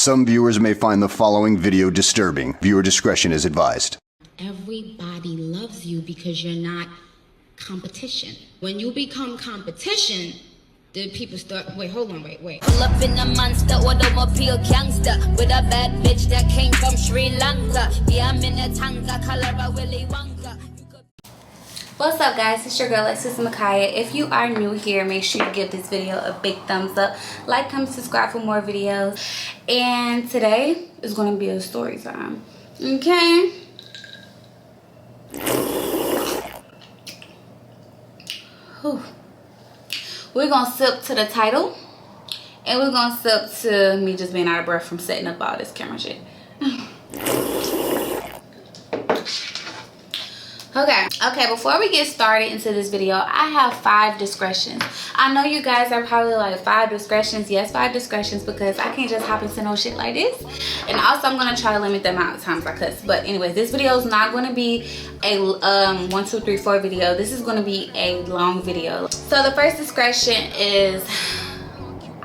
Some viewers may find the following video disturbing. Viewer discretion is advised. Everybody loves you because you're not competition. When you become competition, the people start, wait. Pull up in a monster, automobile gangster, with a bad bitch that came from Sri Lanka. Yeah, I'm in a tanga, color of Willy Wonka. What's up, guys? It's your girl Alexis Makaya. If you are new here, make sure you give this video a big thumbs up, like, comment, subscribe for more videos. And today is going to be a story time, okay? Whew. We're gonna sip to the title, and we're gonna sip to me just being out of breath from setting up all this camera shit. Okay, before we get started into this video, I have 5 discretions. I know you guys are probably like, 5 discretions? Yes, 5 discretions, because I can't just hop into no shit like this. And also, I'm gonna try to limit the amount of times I cuss. But anyways, this video is not gonna be a 1, 2, 3, 4 video. This is gonna be a long video. So the first discretion is,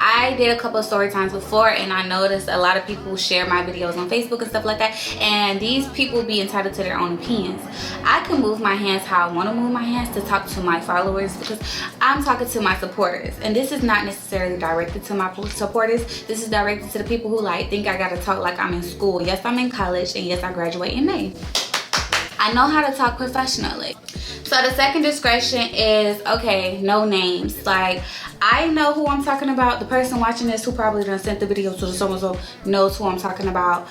I did a couple of story times before, and I noticed a lot of people share my videos on Facebook and stuff like that, and these people be entitled to their own opinions. I can move my hands how I want to move my hands to talk to my followers, because I'm talking to my supporters, and this is not necessarily directed to my supporters. This is directed to the people who like think I gotta talk like I'm in school. Yes, I'm in college, and yes, I graduate in May. I know how to talk professionally. So the second discretion is, okay, no names. Like, I know who I'm talking about. The person watching this who probably done sent the video to the so-and-so knows who I'm talking about.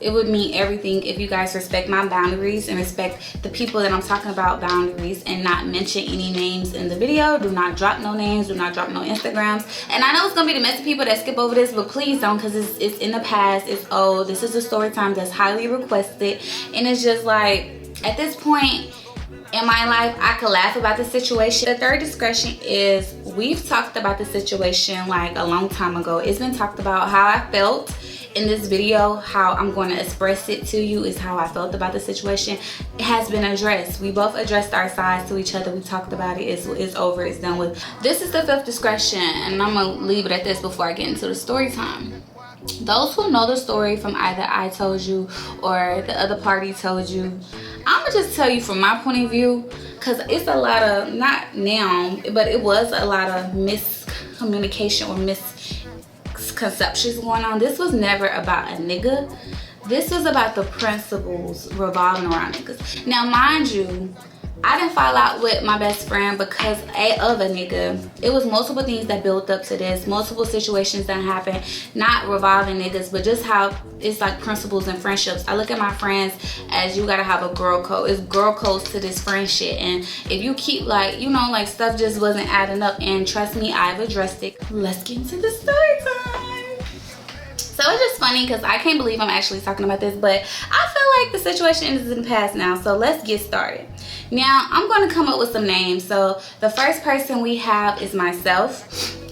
It would mean everything if you guys respect my boundaries and respect the people that I'm talking about boundaries, and not mention any names in the video. Do not drop no names, do not drop no Instagrams. And I know it's gonna be the messy people that skip over this, but please don't, because it's in the past, it's old. This is a story time that's highly requested, and it's just like, at this point in my life, I could laugh about the situation. The third discretion is, we've talked about the situation like a long time ago. It's been talked about. How I felt in this video, how I'm going to express it to you is how I felt about the situation. It has been addressed. We both addressed our sides to each other. We talked about it. It's over. It's done with. This is the 5th discretion, and I'm going to leave it at this before I get into the story time. Those who know the story from either I told you or the other party told you, I'm gonna just tell you from my point of view, because it's a lot of, not now, but it was a lot of miscommunication or misconceptions going on. This was never about a nigga. This was about the principles revolving around niggas. Now, mind you, I didn't fall out with my best friend because of a nigga. It was multiple things that built up to this, multiple situations that happened, not revolving niggas, but just how it's like principles and friendships. I look at my friends as, you gotta have a girl code. It's girl codes to this friendship, and if you keep like, you know, like stuff just wasn't adding up, and trust me, I've addressed it. Let's get into the story time. So it's just funny because I can't believe I'm actually talking about this, but I feel like the situation is in the past now, so let's get started. Now, I'm going to come up with some names. So the first person we have is myself,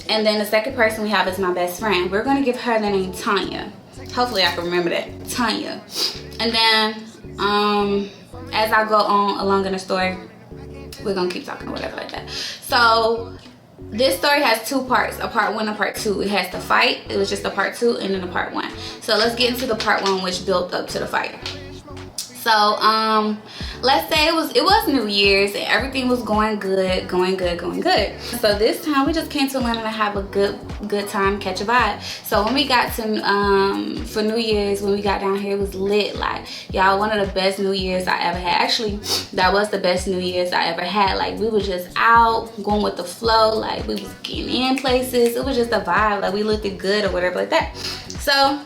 and then the second person we have is my best friend. We're going to give her the name Tanya. Hopefully I can remember that. Tanya. And then as I go on along in the story, we're going to keep talking or whatever like that. So this story has 2 parts, a part 1 and a part 2. It has the fight. It was just a part 2 and then a part 1. So let's get into the part 1, which built up to the fight. So let's say it was New Year's, and everything was going good. So this time we just came to Atlanta to have a good time, catch a vibe. So when we got to for New Year's, when we got down here, it was lit. Like, y'all, one of the best New Year's I ever had. Actually, that was the best New Year's I ever had. Like, we were just out going with the flow. Like, we was getting in places. It was just a vibe. Like, we looked good or whatever like that. So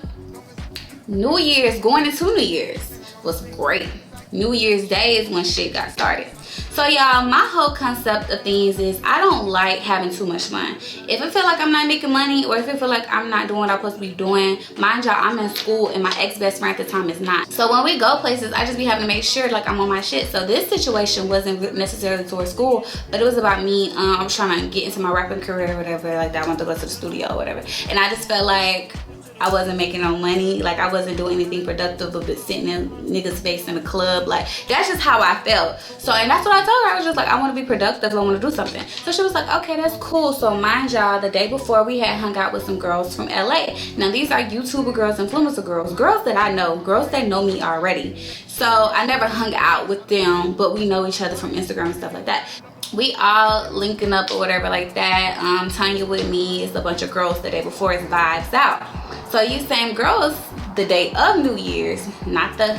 New Year's, going into New Year's was great. New Year's Day is when shit got started. So y'all, my whole concept of things is, I don't like having too much fun. If I feel like I'm not making money, or if I feel like I'm not doing what I'm supposed to be doing, mind y'all, I'm in school and my ex-best friend at the time is not. So when we go places, I just be having to make sure like I'm on my shit. So this situation wasn't necessarily towards school, but it was about me. I was trying to get into my rapping career or whatever like that. I wanted to go to the studio or whatever. And I just felt like I wasn't making no money. Like, I wasn't doing anything productive but sitting in niggas' face in the club. Like, that's just how I felt. So, and that's what I told her. I was just like, I want to be productive. I want to do something. So she was like, okay, that's cool. So mind y'all, the day before, we had hung out with some girls from LA. Now, these are YouTuber girls, influencer girls, girls that I know, girls that know me already. So I never hung out with them, but we know each other from Instagram and stuff like that. We all linking up or whatever like that. Tanya with me, it's a bunch of girls the day before, it's vibes out. So you same girls the day of New Year's, not the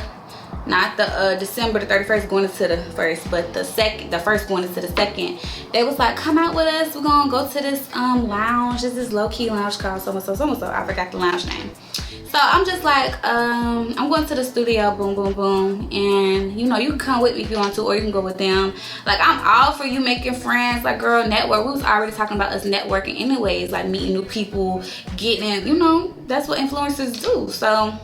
December the 31st going into the 1st, but the first going into the 2nd. They was like, come out with us, we're gonna go to this lounge. This is low-key lounge called so-and-so, I forgot the lounge name. So I'm just like, I'm going to the studio, boom, boom, boom. And you know, you can come with me if you want to, or you can go with them. Like, I'm all for you making friends, like, girl, network. We was already talking about us networking anyways, like meeting new people, getting, you know, that's what influencers do. So I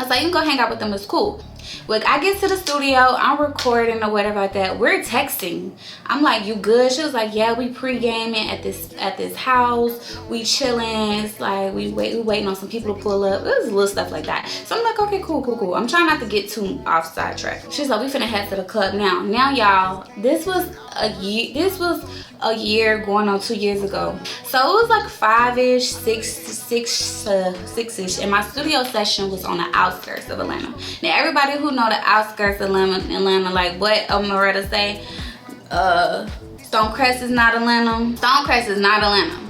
was like, you can go hang out with them, it's cool. Look, I get to the studio, I'm recording or whatever like that. We're texting. I'm like, you good? She was like, yeah, we pre-gaming at this house. We chilling. It's like we waiting on some people to pull up. It was little stuff like that. So I'm like, okay, cool. I'm trying not to get too off sidetrack. She's like, we finna head to the club now. Now, y'all, this was a year going on 2 years ago. So it was like 5-ish, 6-ish, and my studio session was on the outskirts of Atlanta. Now, everybody who know the outskirts of Atlanta, like what Amaretta say, Stonecrest is not Atlanta. Stonecrest is not Atlanta.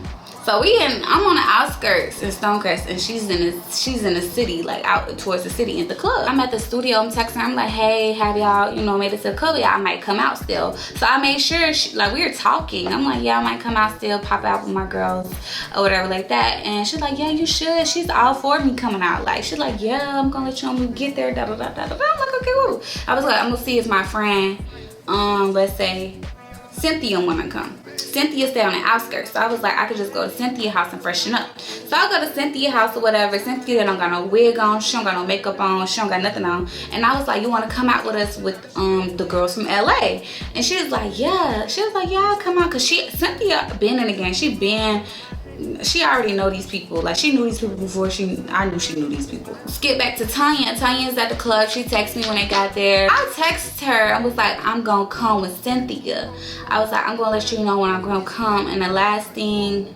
So I'm on the outskirts in Stonecrest, and she's in the city, like out towards the city in the club. I'm at the studio, I'm texting her, I'm like, hey, have y'all, you know, made it to the club? Yeah, I might come out still. So I made sure, like, we were talking. I'm like, yeah, I might come out still, pop out with my girls or whatever like that. And she's like, yeah, you should. She's all for me coming out. Like, she's like, yeah, I'm gonna let you know when we get there, da da da da da. I'm like, okay, woo. I was like, I'm gonna see if my friend, let's say Cynthia wanna come. Cynthia stay on the outskirts, so I was like, I could just go to Cynthia's house and freshen up. So I go to Cynthia's house or whatever. Cynthia don't got no wig on, she don't got no makeup on, she don't got nothing on. And I was like, you want to come out with us with the girls from LA? And she was like, yeah. She was like, yeah, I'll come out, because Cynthia been in the game. She already know these people. Like, she knew these people before I knew she knew these people. Skip back to Tanya. Tanya's at the club. She texted me when they got there. I texted her. I was like, I'm gonna come with Cynthia. I was like, I'm gonna let you know when I'm gonna come. And the last thing,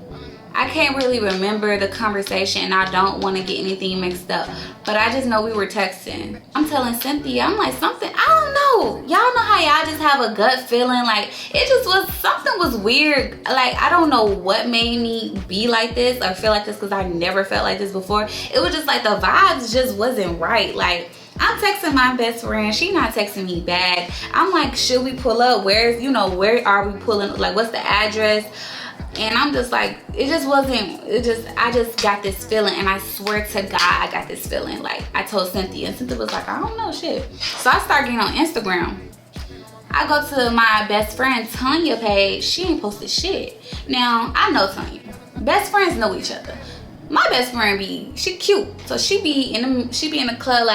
I can't really remember the conversation, and I don't want to get anything mixed up, but I just know we were texting. I'm telling Cynthia, I'm like, something, I don't know. Y'all know how y'all just have a gut feeling? Like, it just was, something was weird. Like, I don't know what made me be like this or feel like this, because I never felt like this before. It was just like the vibes just wasn't right. Like, I'm texting my best friend, she not texting me back. I'm like, should we pull up? Where are we pulling? Like, what's the address? And I'm just like, I just got this feeling, and I swear to God, I got this feeling. Like, I told Cynthia, and Cynthia was like, I don't know, shit. So I start getting on Instagram. I go to my best friend Tanya page, she ain't posted shit. Now, I know Tanya. Best friends know each other. My best friend she cute. So she be in the club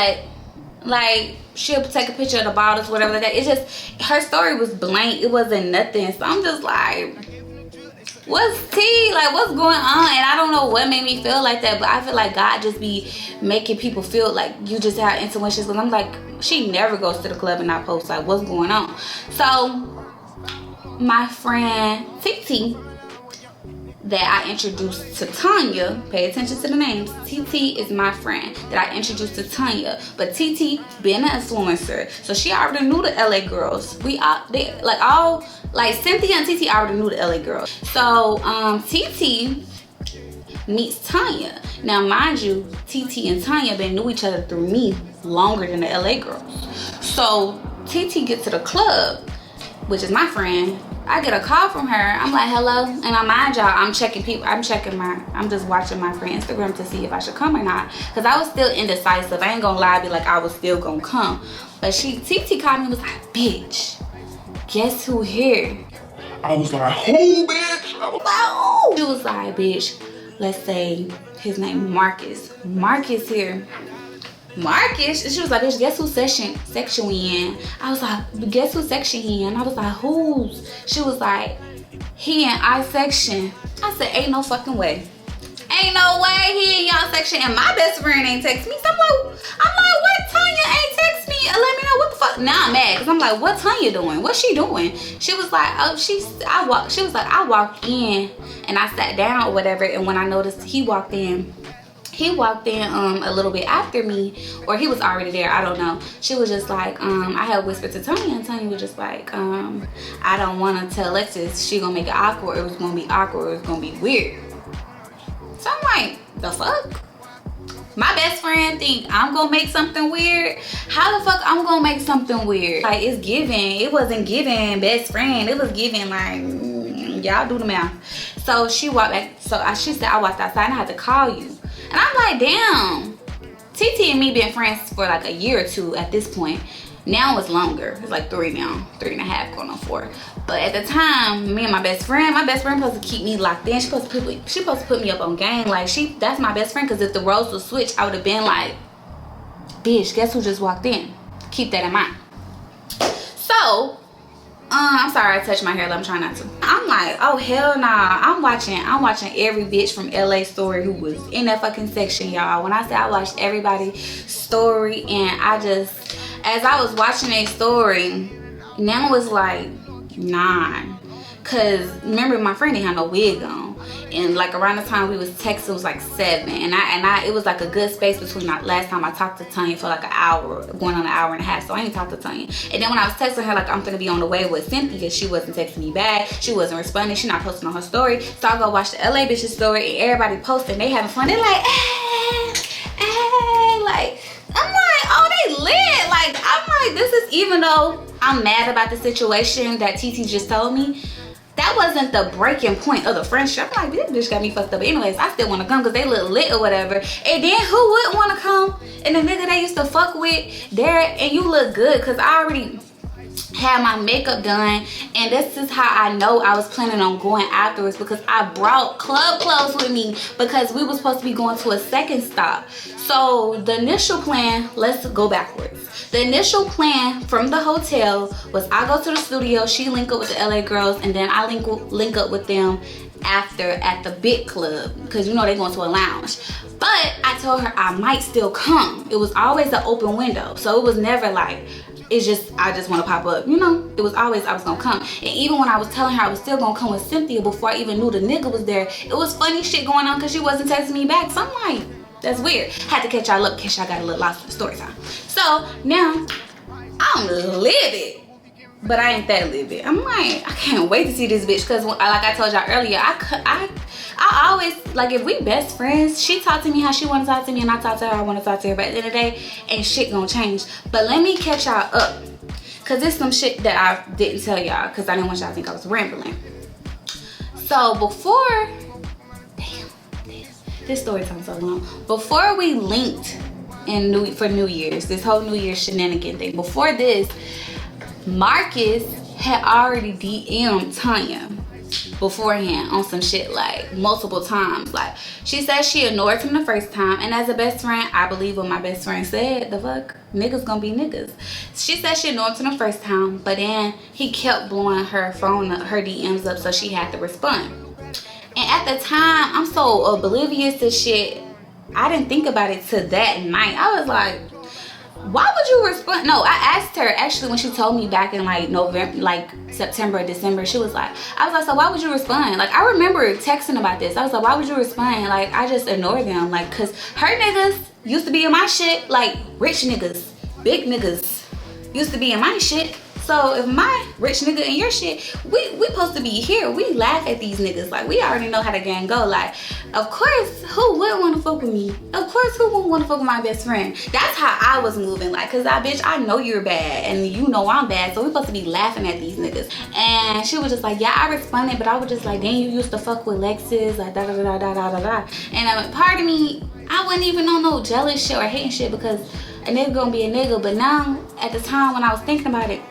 like she'll take a picture of the bottles, whatever like that. It's just, her story was blank. It wasn't nothing. So I'm just like, what's tea? Like, what's going on? And I don't know what made me feel like that, but I feel like God just be making people feel like you just have intuitions. And I'm like, she never goes to the club and not post, like, what's going on? So my friend TT that I introduced to Tanya, pay attention to the names. TT is my friend that I introduced to Tanya, but TT being an influencer, so she already knew the LA girls. Like Cynthia and TT already knew the LA girls. So TT meets Tanya. Now, mind you, TT and Tanya been knew each other through me longer than the LA girls. So TT gets to the club, which is my friend. I get a call from her. I'm like, hello. And I mind y'all, I'm just watching my friend Instagram to see if I should come or not. Because I was still indecisive. I ain't gonna lie, be like, I was still gonna come. But TT called me and was like, bitch, guess who here? I was like, who, bitch? I was like, she was like, bitch, let's say his name Marcus. Marcus here. Marcus? And she was like, bitch, guess whose section we in? I was like, guess whose section he in? I was like, whose? She was like, he in our section. I said, ain't no fucking way. Ain't no way he in y'all section. section and my best friend ain't text me. So I'm like, what? Tanya ain't text me and let me know what the fuck. Now I'm mad because I'm like, what Tanya doing? What's she doing? She was like, oh, she was like, I walked in and I sat down or whatever, and when I noticed he walked in a little bit after me, or he was already there, I don't know. She was just like, I had whispered to Tanya, and Tanya was just like, I don't want to tell Alexis, she gonna make it awkward. It was gonna be awkward, it was gonna be weird. So I'm like, the fuck? My best friend think I'm gonna make something weird? How the fuck I'm gonna make something weird? Like, it's giving. It wasn't giving best friend. It was giving like, y'all do the math. So she walked back. So she said, I walked outside and I had to call you. And I'm like, damn. TT and me been friends for like a year or two at this point. Now it's longer. It's like 3 now. 3.5 going on 4. But at the time, me and my best friend supposed to keep me locked in. She supposed to put me up on game. Like, that's my best friend, because if the roles would switch, I would have been like, bitch, guess who just walked in? Keep that in mind. So, I'm sorry I touched my hair, I'm trying not to. I'm like, oh hell nah. I'm watching every bitch from LA Story who was in that fucking section, y'all. When I say I watched everybody's story, and as I was watching a story, now it's like 9. Cause remember, my friend didn't have no wig on, and like around the time we was texting, it was like 7, and it was like a good space between last time I talked to Tanya for like an hour, going on an hour and a half. So I ain't talked to Tanya. And then when I was texting her like I'm gonna be on the way with Cynthia, she wasn't texting me back. She wasn't responding. She not posting on her story. So I go watch the LA bitches story, and everybody posting. They having fun. They like, like, I'm like, oh, they lit. Like, I'm like, this is, even though I'm mad about the situation that TT just told me, that wasn't the breaking point of the friendship. I'm like, this bitch got me fucked up. But anyways, I still want to come because they look lit or whatever. And then who wouldn't want to come? And the nigga they used to fuck with there, and you look good, because I already had my makeup done, and this is how I know I was planning on going afterwards, because I brought club clothes with me because we were supposed to be going to a second stop. So the initial plan, let's go backwards. The initial plan from the hotel was I go to the studio, she link up with the LA girls, and then I link up with them after at the big club, because you know they going to a lounge. But I told her I might still come. It was always an open window, so it was never like, it's just I just want to pop up, you know. It was always I was gonna come. And even when I was telling her I was still gonna come with Cynthia before I even knew the nigga was there, it was funny shit going on because she wasn't texting me back. So I'm like, that's weird. Had to catch y'all up in case y'all got a little lost in the story time. So now I'm livid, but I ain't that livid. I'm like, I can't wait to see this bitch, because like I told y'all earlier, I always, like, if we best friends, she talk to me how she want to talk to me, and I talk to her how I want to talk to her. But at the end of the day, ain't shit gonna change. But let me catch y'all up, because there's some shit that I didn't tell y'all, because I didn't want y'all to think I was rambling. So before, damn, this story time so long. Before we linked for New Year's, this whole New Year's shenanigan thing, before this, Marcus had already DM'd Tanya beforehand on some shit, like multiple times. Like, she said she ignored him the first time, and as a best friend, I believe what my best friend said. The fuck, niggas gonna be niggas. She said she ignored him the first time, but then he kept blowing her phone, her DMs up, so she had to respond. And at the time, I'm so oblivious to shit, I didn't think about it till that night. I was like, why would you respond? No, I asked her actually when she told me back in like November, like September or December. She was like, I was like, so why would you respond? Like, I remember texting about this. I was like, why would you respond? Like, I just ignore them. Like, cause her niggas used to be in my shit. Like, rich niggas, big niggas used to be in my shit. So if my rich nigga in your shit, we supposed to be here. We laugh at these niggas. Like, we already know how the gang go. Like, of course, who wouldn't want to fuck with me? Of course, who wouldn't want to fuck with my best friend? That's how I was moving. Like, cause I know you're bad, and you know I'm bad. So we supposed to be laughing at these niggas. And she was just like, yeah, I responded, but I was just like, dang, you used to fuck with Lexus, like da da da da da da da. And part of me, I wasn't even on no jealous shit or hating shit, because a nigga gonna be a nigga. But now, at the time when I was thinking about it,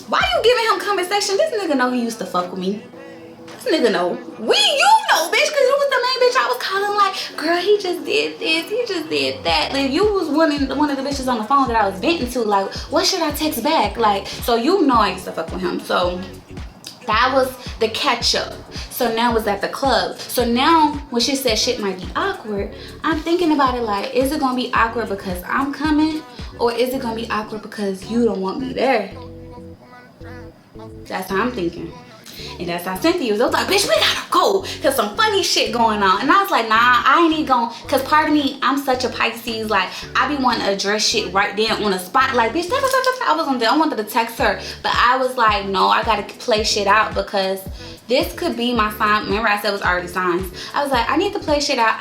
why you giving him conversation? This nigga know he used to fuck with me. This nigga know. You know, bitch, because you was the main bitch I was calling, like, girl, he just did this, he just did that. Like, you was one of the bitches on the phone that I was venting to, like, what should I text back? Like, so you know I used to fuck with him. So That was the catch up. So now it's at the club. So now when she said shit might be awkward, I'm thinking about it like, is it gonna be awkward because I'm coming? Or is it gonna be awkward because you don't want me there? That's how I'm thinking. And that's how Cynthia was. I was like, bitch, we gotta go. Cause some funny shit going on. And I was like, nah, I ain't even going. Cause part of me, I'm such a Pisces. Like, I be wanting to address shit right there on the spot. Like, bitch, I wanted to text her. But I was like, no, I gotta play shit out because this could be my sign. Remember I said it was already signs. I was like, I need to play shit out,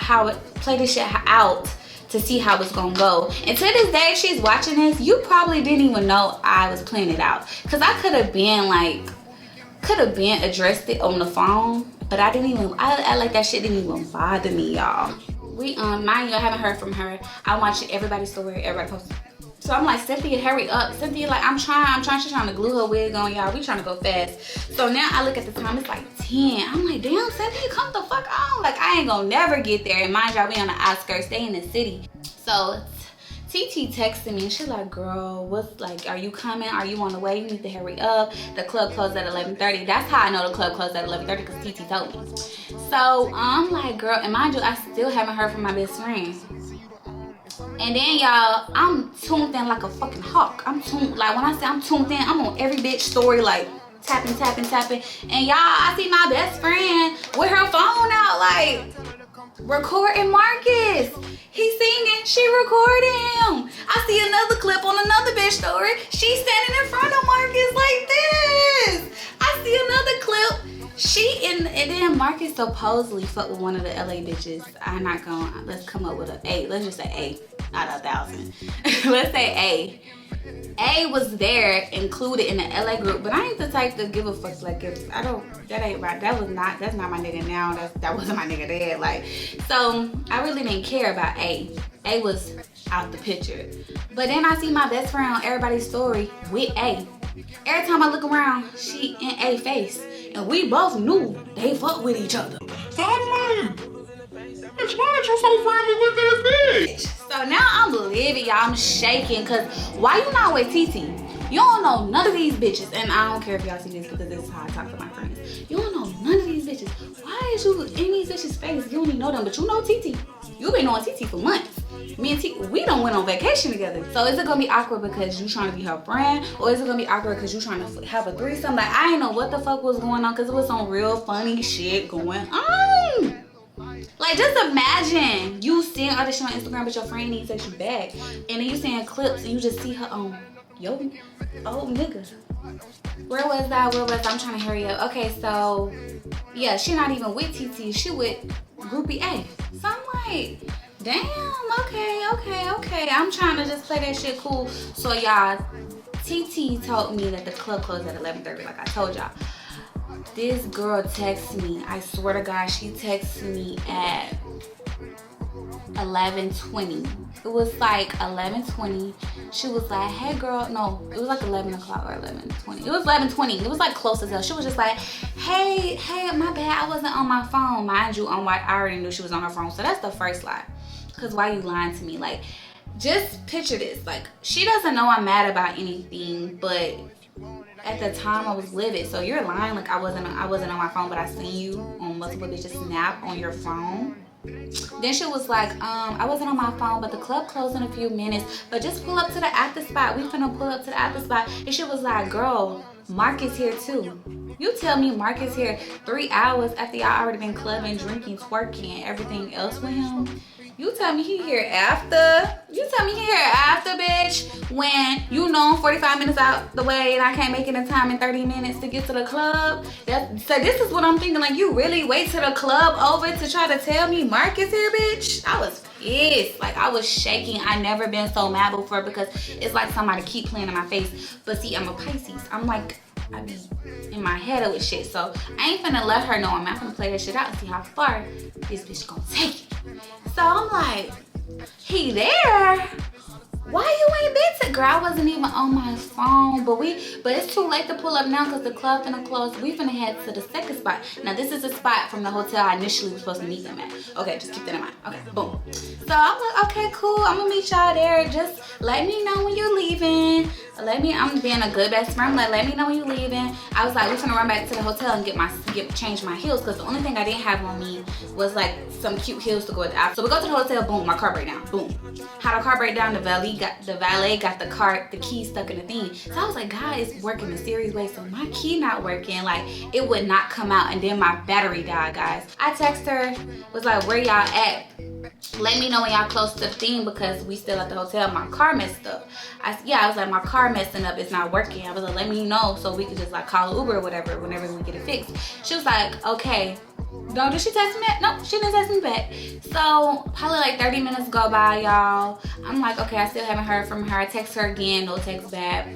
play this shit out to see how it's gonna go. And to this day, if she's watching this, you probably didn't even know I was playing it out. Cause I could have been addressed it on the phone, but I didn't even, I like that shit didn't even bother me, y'all. We, mind you, I haven't heard from her. I'm watching everybody's story, everybody posting. So I'm like, Cynthia, hurry up. Cynthia, like, she's trying to glue her wig on, y'all. We trying to go fast. So now I look at the time, it's like 10. I'm like, damn, Cynthia, come the fuck on. Like, I ain't gonna never get there. And mind y'all, we on the outskirts, stay in the city. So TT texted me and she's like, girl, what's like, are you coming? Are you on the way? You need to hurry up. The club closed at 11:30. That's how I know the club closed at 11:30 because TT told me. So I'm like, girl, and mind you, I still haven't heard from my best friend. And then y'all, I'm tuned in like a fucking hawk. I'm tuned, like when I say I'm tuned in, I'm on every bitch story, like tapping. And y'all, I see my best friend with her phone out, like recording Marcus. He's singing, she recorded him. I see another clip on another bitch story. She's standing in front of Marcus like this. I see another clip. And then Marcus supposedly fucked with one of the LA bitches. I'm not gonna, let's come up with an A. Let's just say A out of 1,000. Let's say A. A was there included in the LA group, but I ain't the type to give a fuck. Like, if I don't, that ain't right. That's not my nigga now. That wasn't my nigga then. Like, so I really didn't care about A. A was out the picture. But then I see my best friend on everybody's story with A. Every time I look around, she in A face. And we both knew they fuck with each other. So I'm like, bitch, why aren't you so friendly with this bitch? So now I'm livid, y'all. I'm shaking. Cause why you not with TT? You don't know none of these bitches. And I don't care if y'all see this because this is how I talk to my friends. You don't know none of these bitches. Why is you in these bitches' face? You don't even know them, but you know TT. You been knowing TT for months. Me and T, we done went on vacation together. So is it gonna be awkward because you trying to be her friend, or is it gonna be awkward because you trying to have a threesome? Like, I didn't know what the fuck was going on because it was some real funny shit going on. Like, just imagine you seeing all this shit on Instagram, but your friend needs to text you back, and then you seeing clips and you just see her on yo old nigga. Where was that? I'm trying to hurry up. Okay, so yeah, she not even with TT. She with groupie A. So I'm like, damn, okay. I'm trying to just play that shit cool. So y'all, TT told me that the club closed at 11:30, like I told y'all. This girl texted me, I swear to God, she texted me at 11:20. It was like 11:20. She was like, hey girl, no, it was like 11 o'clock or 11:20. It was 11:20. It was like close as hell. She was just like, hey, my bad, I wasn't on my phone. Mind you, I already knew she was on her phone. So that's the first lie. Cause why you lying to me? Like, just picture this. Like, she doesn't know I'm mad about anything, but at the time I was livid. So you're lying like I wasn't on my phone, but I seen you on multiple bitches snap on your phone. Then she was like, I wasn't on my phone, but the club closed in a few minutes, but just pull up to the after spot. We finna pull up to the after spot. And she was like, girl, Mark is here too. You tell me Mark is here 3 hours after y'all already been clubbing, drinking, twerking, everything else with him. You tell me he here after. You tell me he here after, bitch, when you know I'm 45 minutes out the way and I can't make it in time in 30 minutes to get to the club. So this is what I'm thinking. Like, you really wait till the club over to try to tell me Mark is here, bitch? I was pissed. Like, I was shaking. I never been so mad before because it's like somebody keep playing in my face. But see, I'm a Pisces. I'm like, I be in my head with shit. So I ain't finna let her know. I'm not finna play that shit out and see how far this bitch gonna take it. So I'm like, he there, Why you ain't been to? Girl, I wasn't even on my phone. But it's too late to pull up now because the club finna close. We finna head to the second spot. Now this is a spot from the hotel I initially was supposed to meet them at. Okay, just keep that in mind. Okay, boom. So I'm like, okay, cool. I'm gonna meet y'all there. Just let me know when you're leaving. I'm being a good best friend. Like, let me know when you're leaving. I was like, we're gonna run back to the hotel and change my heels because the only thing I didn't have on me was like some cute heels to go with the outfit. So we go to the hotel. Boom, my car break down. Boom. How the car break down? The valet got the key stuck in the thing. So I was like, God, it's working mysterious way. So my key not working. Like, it would not come out, and then my battery died, guys. I text her, was like, where y'all at? Let me know when y'all close to the thing because we still at the hotel. My car messed up. I was like, my car messing up. It's not working. I was like, let me know so we could just like call Uber or whatever whenever we get it fixed. She was like, okay. No, did she text me back? No, she didn't text me back. So probably like 30 minutes go by, y'all. I'm like, okay, I still haven't heard from her. I text her again, no text back.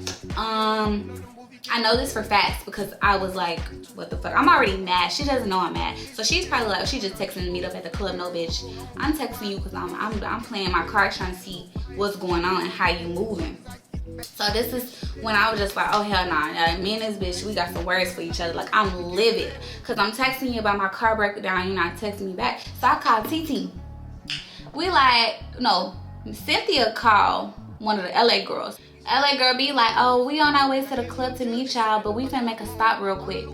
I know this for facts because I was like, what the fuck? I'm already mad. She doesn't know I'm mad. So she's probably like, she just texting me to meet up at the club. No, bitch. I'm texting you because I'm playing my card trying to see what's going on and how you moving. So this is when I was just like, oh hell nah. Me and this bitch, we got some words for each other. Like, I'm livid because I'm texting you about my car breakdown. You're not texting me back. So I called TT. We like, no, Cynthia called one of the LA girls. LA girl be like, oh, we on our way to the club to meet y'all, but we finna make a stop real quick.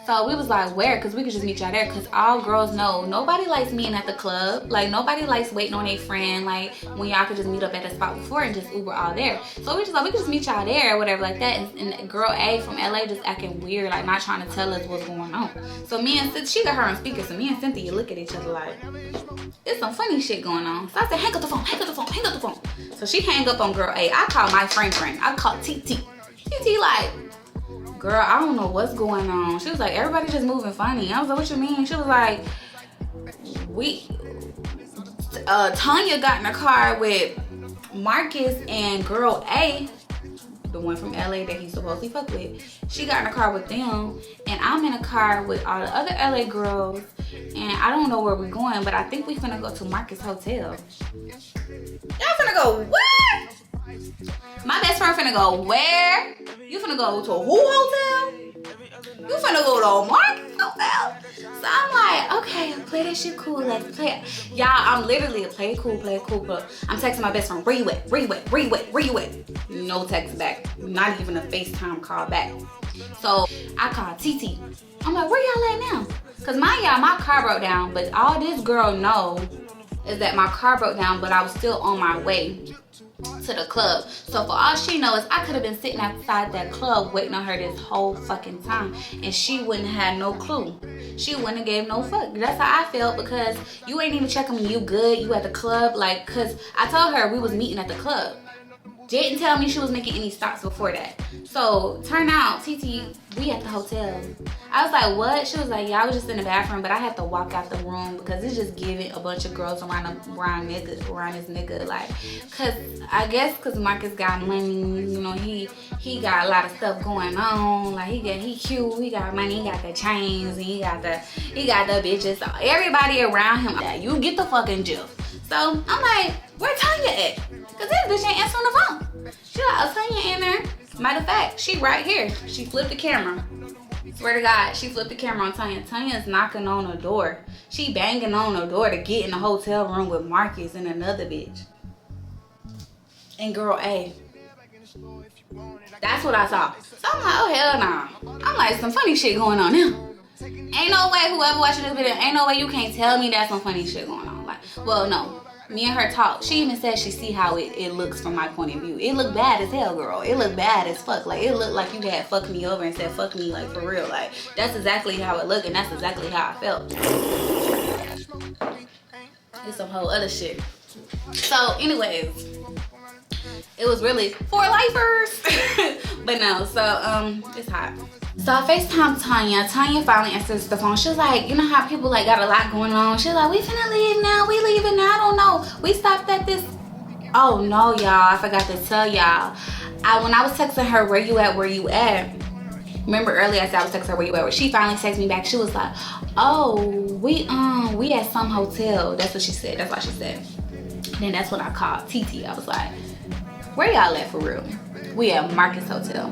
So we was like, where? Because we could just meet y'all there. Because all girls know nobody likes meeting at the club. Like, nobody likes waiting on a friend. Like, when y'all could just meet up at the spot before and just Uber all there. So we just like, we could just meet y'all there or whatever like that. And girl A from LA just acting weird, like not trying to tell us what's going on. So me and Cynthia, she got her on speaker. So me and Cynthia look at each other like, there's some funny shit going on. So I said, hang up the phone, hang up the phone, hang up the phone. So she hang up on girl A. I call my friend. I call TT. TT like, girl, I don't know what's going on. She was like, everybody just moving funny. I was like, what you mean? She was like, Tanya got in a car with Marcus and girl A, the one from LA that he's supposedly fucked with. She got in a car with them, and I'm in a car with all the other LA girls, and I don't know where we're going, but I think we finna go to Marcus Hotel. Y'all finna go where? My best friend finna go where? You finna go to a who hotel? You finna go to a Marcus Hotel? So I'm like, okay, play that shit cool, let's play it. Y'all, I'm literally a play it cool, but I'm texting my best friend, where you at? Where you at? Where you at? Where you at? No text back, not even a FaceTime call back. So I called TT. I'm like, where y'all at now? Cause mind y'all, my car broke down, but all this girl know is that my car broke down, but I was still on my way to the club. So for all she knows, I could have been sitting outside that club waiting on her this whole fucking time, and she wouldn't have no clue. She wouldn't have gave no fuck. That's how I felt, because you ain't even checking me. You good? You at the club? Like, cause I told her we was meeting at the club. Didn't tell me she was making any stops before that. So turn out, TT, we at the hotel. I was like, what? She was like, yeah, I was just in the bathroom, but I had to walk out the room because it's just giving a bunch of girls around this nigga. Like, cause I guess cause Marcus got money, you know, he got a lot of stuff going on. Like he cute, he got money, he got the chains, and he got the bitches. So everybody around him, yeah, you get the fucking gist. So I'm like, where Tanya at? Cause this bitch ain't answering the phone. She like, oh, Tanya in there. Matter of fact, she right here. She flipped the camera. Swear to God, she flipped the camera on Tanya. Tanya's knocking on the door. She banging on the door to get in the hotel room with Marcus and another bitch. And girl A. That's what I saw. So I'm like, oh hell nah. I'm like, some funny shit going on now. Ain't no way whoever watching this video, ain't no way you can't tell me that's some funny shit going on. Like, well, no. Me and her talk. She even said she see how it looks from my point of view. It looked bad as hell, girl. It looked bad as fuck. Like, it looked like you had fucked me over and said fuck me, like, for real. Like, that's exactly how it looked, and that's exactly how I felt. It's some whole other shit. So, anyways, it was really for lifers. But no, so it's hot. So I FaceTime Tanya. Tanya finally answers the phone. She was like, you know how people like got a lot going on? She was like, we finna leave now. We leaving now. I don't know. We stopped at this. Oh no, y'all. I forgot to tell y'all. When I was texting her, where you at? Where you at? Remember earlier I said I was texting her, where you at? Where she finally texted me back. She was like, oh, we at some hotel. That's what she said. That's what she said. And then that's when I called TT. I was like, Where y'all at for real? We at Marcus Hotel.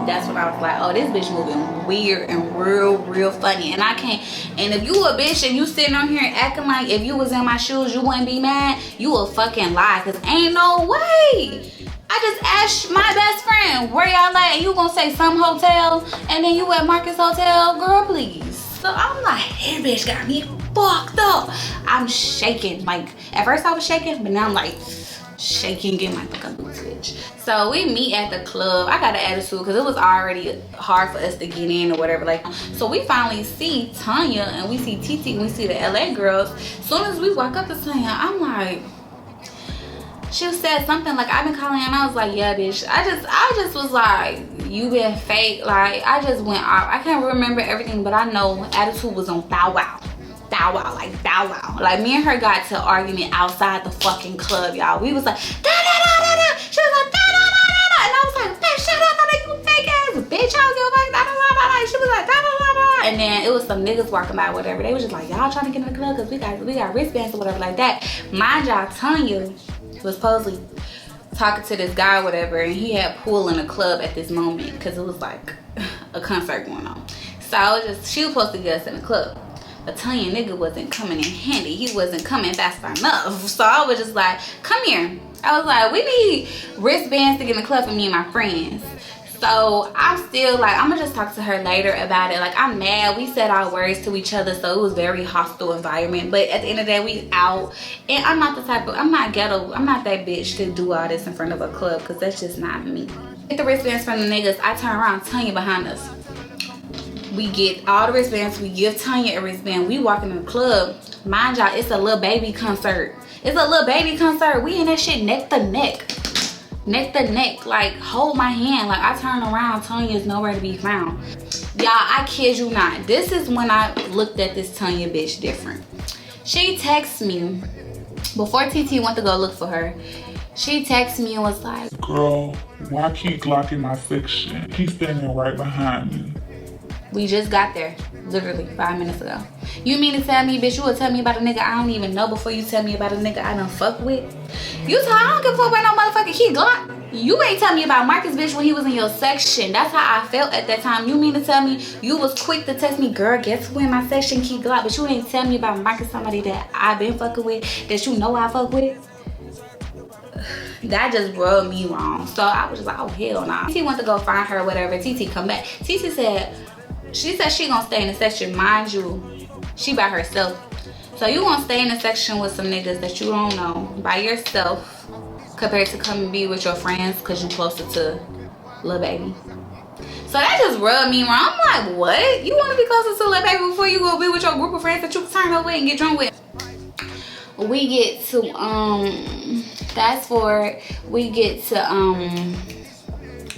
That's when I was like, oh, this bitch moving weird and real funny. And I can't, and if you a bitch and you sitting on here acting like if you was in my shoes you wouldn't be mad, you a fucking lie, cause ain't no way. I just asked my best friend, where y'all at? And you gonna say some hotel, and then you at Marcus Hotel? Girl, please. So I'm like, hey, bitch got me fucked up. I'm shaking. Like, at first I was shaking, but now I'm like shaking, getting my fucking boots, bitch. So we meet at the club. I got an attitude because it was already hard for us to get in or whatever. Like, so we finally see Tanya and we see TT and we see the LA girls. As soon as we walk up to Tanya, I'm like, she said something like, I've been calling, and I was like, yeah, bitch. I just was like, you been fake. Like, I just went off. I can't remember everything, but I know attitude was on Bow Wow. Bow Wow, like Bow Wow. Like, me and her got to argument outside the fucking club, y'all. We was like, da da da da da. She was like, da da da da da. And I was like, bitch, shut up, you fake ass bitch. I don't give a fuck, da da da da da. She was like, da da da da. And then it was some niggas walking by, whatever. They was just like, y'all trying to get in the club because we got wristbands or whatever like that. Mind y'all, Tanya was supposedly talking to this guy or whatever, and he had pool in the club at this moment because it was like a concert going on. So I was just, she was supposed to get us in the club, but Tanya nigga wasn't coming in handy. He wasn't coming fast enough. So I was just like, come here. I was like, we need wristbands to get in the club for me and my friends. So I'm still like, I'm gonna just talk to her later about it. Like, I'm mad. We said our words to each other, so it was very hostile environment. But at the end of the day, we out. And I'm not the type of, I'm not ghetto. I'm not that bitch to do all this in front of a club, because that's just not me. Get the wristbands from the niggas. I turn around, Tanya behind us. We get all the wristbands. We give Tanya a wristband. We walk in the club. Mind y'all, it's a little baby concert. It's a little baby concert. We in that shit neck to neck. Neck to neck, like, hold my hand. Like, I turn around, Tanya's nowhere to be found. Y'all, I kid you not, this is when I looked at this Tanya bitch different. She texted me before TT went to go look for her. She texted me and was like, girl, why keep blocking my section? He's standing right behind me. we just got there literally 5 minutes ago. You mean to tell me, bitch, you will tell me about a nigga I don't even know before you tell me about a nigga I done fuck with? You told I don't give a fuck about no motherfucking key Glock. You ain't tell me about Marcus, bitch, when he was in your section. That's how I felt at that time. You mean to tell me you was quick to text me, girl, guess who in my section, key Glock, but you ain't tell me about Marcus, somebody that I've been fucking with, that you know I fuck with? That just rubbed me wrong. So I was just like, oh, hell nah. TT went to go find her or whatever. TT come back. TT said, she said she gonna stay in the section. Mind you, she by herself. So you gonna stay in the section with some niggas that you don't know by yourself compared to come and be with your friends because you closer to Lil Baby. So that just rubbed me wrong. I'm like, what? You wanna be closer to Lil Baby before you go be with your group of friends that you can turn over and get drunk with? We get to, fast forward, we get to,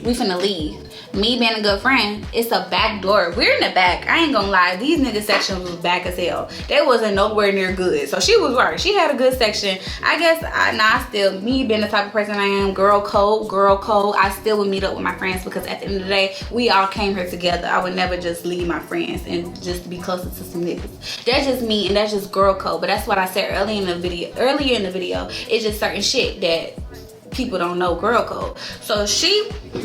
we finna leave. Me being a good friend, it's a back door. We're in the back. I ain't gonna lie. These niggas sections was back as hell. They wasn't nowhere near good. So she was right. She had a good section. I guess, me being the type of person I am, girl code, I still would meet up with my friends because at the end of the day, we all came here together. I would never just leave my friends and just be closer to some niggas. That's just me and that's just girl code. But that's what I said earlier in the video. It's just certain shit that people don't know girl code. So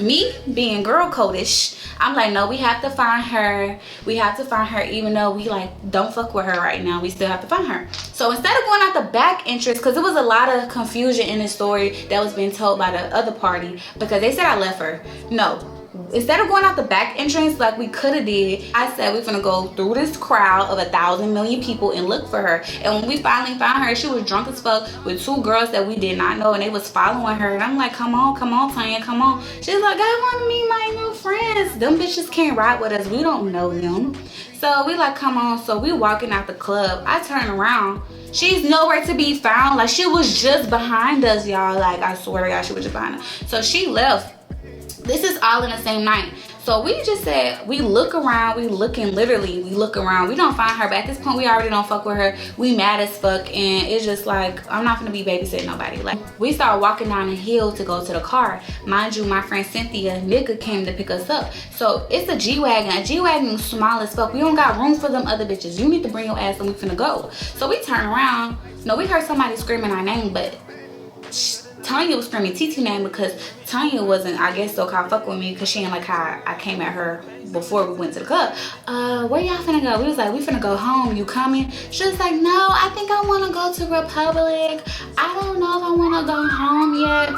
me being girl code-ish, I'm like, no, we have to find her. We have to find her even though we like don't fuck with her right now. We still have to find her. So instead of going out the back entrance, because there was a lot of confusion in the story that was being told by the other party because they said I left her. No. Instead of going out the back entrance like we could have did, I said we're gonna go through this crowd of 1,000 million people and look for her. And when we finally found her, she was drunk as fuck with 2 girls that we did not know and they was following her. And I'm like, come on, Tanya, come on. She's like, I want to meet my new friends. Them bitches can't ride with us. We don't know them. So we like, come on. So we walking out the club. I turn around. She's nowhere to be found. Like, she was just behind us, y'all. Like, I swear to God, she was just behind us. So she left. This is all in the same night. So we just said, we look around, we look around. We don't find her, but at this point, we already don't fuck with her. We mad as fuck, and it's just like, I'm not gonna be babysitting nobody. Like, we started walking down the hill to go to the car. Mind you, my friend Cynthia, nigga came to pick us up. So it's a G-Wagon. A G-Wagon is small as fuck. We don't got room for them other bitches. You need to bring your ass and we finna go. So we turn around. No, we heard somebody screaming our name, but Tanya was screaming TT name because Tanya wasn't, I guess, so called fuck with me because she didn't like how I came at her before we went to the club. Where y'all finna go? We was like, we finna go home. You coming? She was like, no, I think I want to go to Republic. I don't know if I want to go home yet.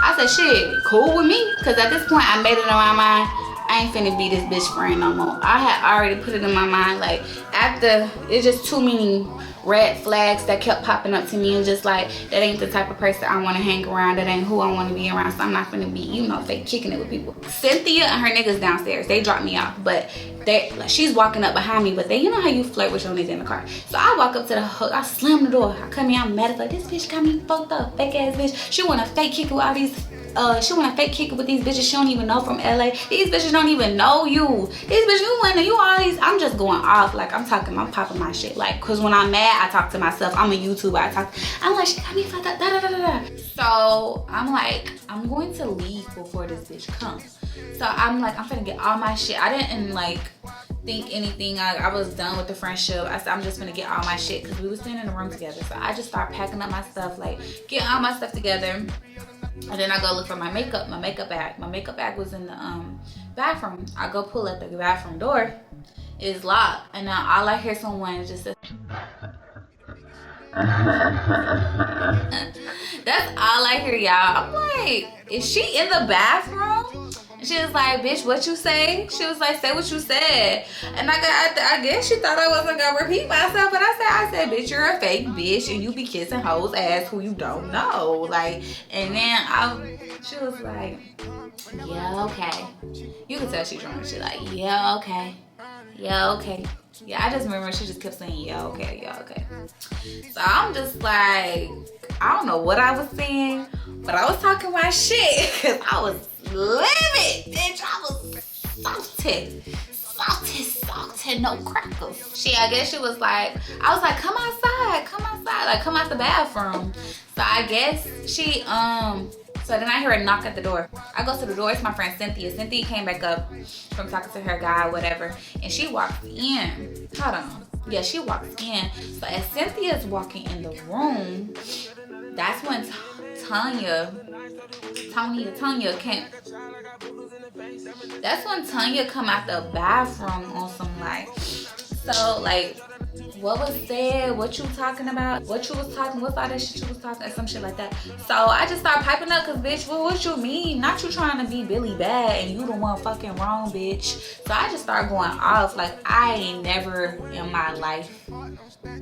I said, shit, cool with me. Because at this point, I made it in my mind, I ain't finna be this bitch friend no more. I had already put it in my mind, like, after, it's just too many red flags that kept popping up to me, and just like, that ain't the type of person I want to hang around. That ain't who I want to be around. So I'm not finna be, you know, fake kicking it with people. Cynthia and her niggas downstairs, they dropped me off, but they, like, she's walking up behind me, but they, you know how you flirt with your niggas in the car. So I walk up to the hook, I slam the door, I come in, I'm mad, like, this bitch got me fucked up, fake ass bitch. She want to fake kick it with all these she want to fake kick it with these bitches she don't even know from LA. These bitches don't even know you. These bitches, you all these. I'm just going off. Like, I'm popping my shit. Like, cause when I'm mad, I talk to myself. I'm a YouTuber. I'm like, she got me fucked up. Da da da da. So I'm like, I'm going to leave before this bitch comes. So I'm like, I'm finna get all my shit. I didn't like think anything. I was done with the friendship. I said, I'm just gonna get all my shit because we were staying in the room together. So I just started packing up my stuff, like getting all my stuff together. And then I go look for my makeup bag. My makeup bag was in the bathroom. I go pull at the bathroom door. It's locked. And now all I hear someone just say, that's all I hear, y'all. I'm like, is she in the bathroom? And she was like, bitch, what you say? She was like, say what you said. And I guess she thought I wasn't gonna repeat myself, but I said, bitch, you're a fake bitch and you be kissing hoes ass who you don't know. Like, and then she was like, yeah, okay. You can tell she's drunk. She's like, yeah, okay. Yeah, okay. Yeah, I just remember she just kept saying, yeah, okay, yeah, okay. So I'm just like, I don't know what I was saying, but I was talking my shit because I was livid, bitch. I was salted, no crackers. I guess she was like, I was like, come outside, like come out the bathroom. So I guess she, so then I hear a knock at the door. I go to the door, it's my friend Cynthia. Cynthia came back up from talking to her guy, whatever, and she walked in. Hold on. Yeah, she walks in. So as Cynthia's walking in the room, that's when Tanya came. That's when Tanya come out the bathroom on some like, so like, what was said, what you talking about, what you was talking, what's all that shit you was talking, some shit like that. So I just started piping up, cause bitch, what you mean? Not you trying to be Billy bad and you the one fucking wrong, bitch. So I just started going off. Like, I ain't never in my life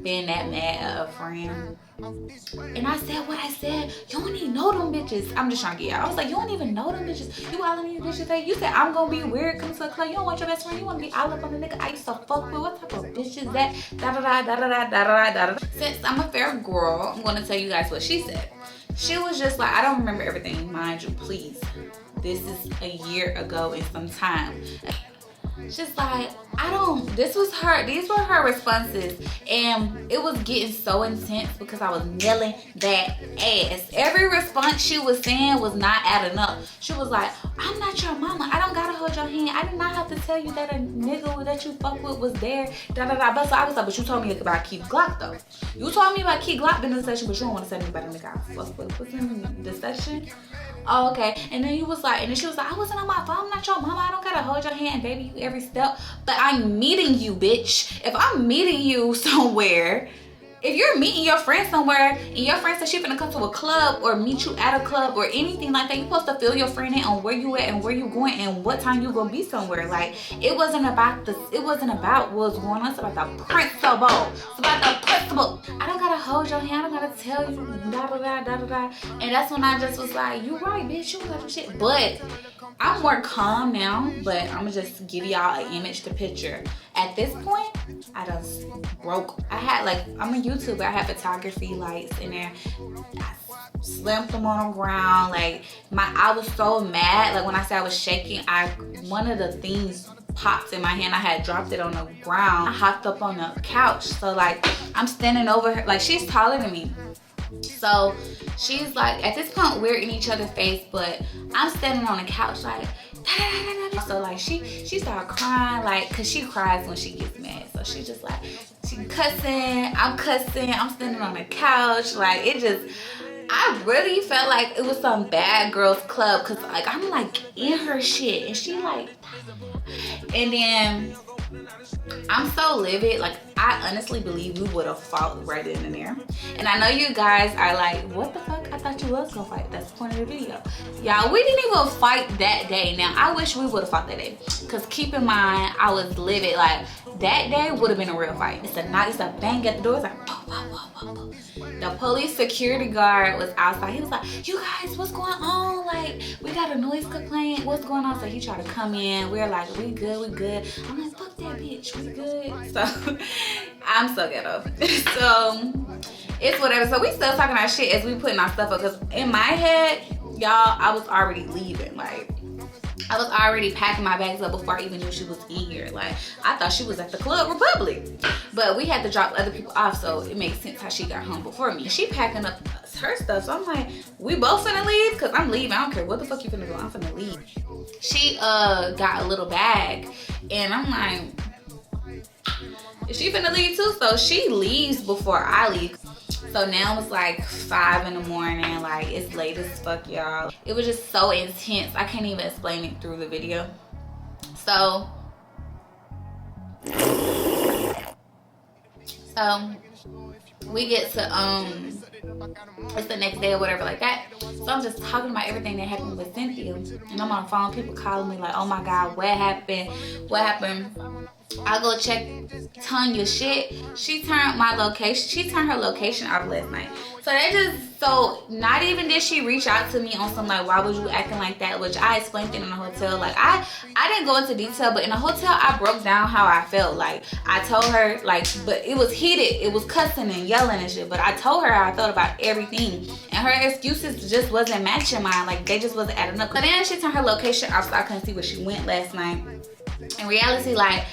been that mad at a friend. And I said what I said. You don't even know them bitches. I'm just trying to get out. I was like, you don't even know them bitches. You all of these bitches say, you said I'm gonna be weird, come to a club. You don't want your best friend. You want to be all up on the nigga I used to fuck with. What type of bitch is that? Da da da da da da da da da. Since I'm a fair girl, I'm gonna tell you guys what she said. She was just like, I don't remember everything, mind you, please. This is a year ago and some time. She's like, these were her responses, and it was getting so intense because I was nailing that ass. Every response she was saying was not adding up. She was like, I'm not your mama, I don't gotta hold your hand, I did not have to tell you that a nigga that you fuck with was there, da da da. But so I was like, but you told me about Keith Glock though. You told me about Keith Glock being in the session, but you don't want to tell me about a nigga I fuck with. What's in the session? Oh, okay. And then he was like, and then she was like, I wasn't on my phone, I'm not your mama, I don't gotta hold your hand, baby, you every step. But I'm meeting you, bitch. If I'm meeting you somewhere, if you're meeting your friend somewhere and your friend says she's gonna come to a club or meet you at a club or anything like that, you're supposed to fill your friend in on where you at and where you going and what time you gonna be somewhere. Like, it wasn't about what's going on. It's about the principle. It's about the principle. I don't gotta hold your hand. I don't gotta tell you da da da da da da. And that's when I just was like, you right, bitch. You got your shit. But I'm more calm now. But I'm gonna just give y'all an image to picture. At this point, I done broke. I had like, I'm a YouTuber. I had photography lights in there. I slammed them on the ground. Like, I was so mad. Like, when I said I was shaking, one of the things popped in my hand. I had dropped it on the ground. I hopped up on the couch. So like, I'm standing over her. Like, she's taller than me. So she's like, at this point we're in each other's face, but I'm standing on the couch like, so like she started crying, like, cause she cries when she gets mad. So she just like, she cussing, I'm standing on the couch, like, it just, I really felt like it was some bad girls club, because like I'm like in her shit and she like, and then I'm so livid. Like, I honestly believe we would have fought right in there. And I know you guys are like, what the fuck? I thought you was gonna fight. That's the point of the video. Y'all, we didn't even fight that day. Now, I wish we would have fought that day. Because keep in mind, I was livid. Like, that day would have been a real fight. It's a bang at the door. It's like, boom, boom, boom, boom, boom. The police security guard was outside. He was like, you guys, what's going on? Like, we got a noise complaint. What's going on? So he tried to come in. We're like, we good, we good. I'm like, fuck that bitch, we good. So, I'm so ghetto. So, it's whatever. So, we still talking our shit as we putting our stuff up. Because in my head, y'all, I was already leaving. Like, I was already packing my bags up before I even knew she was in here. Like, I thought she was at the Club Republic. But we had to drop other people off, so it makes sense how she got home before me. She packing up her stuff, so I'm like, we both finna leave? Because I'm leaving. I don't care what the fuck you finna do. I'm finna leave. She got a little bag, and I'm like, is she finna leave too? So she leaves before I leave. So now it's like 5 in the morning, like it's late as fuck, y'all. It was just so intense. I can't even explain it through the video. So we get to it's the next day or whatever like that. So I'm just talking about everything that happened with Cynthia, and I'm on the phone, people calling me like, oh my god, what happened, what happened? I go check Tanya's shit. She turned my location, she turned her location off last night. So they just, so not even did she reach out to me on some like, why was you acting like that? Which I explained it in the hotel. Like I didn't go into detail, but in the hotel I broke down how I felt. Like I told her, like, but it was heated, it was cussing and yelling and shit, but I told her how I felt about everything, and her excuses just wasn't matching mine. Like they just wasn't adding up. But then she turned her location off, so I couldn't see where she went last night. In reality, like,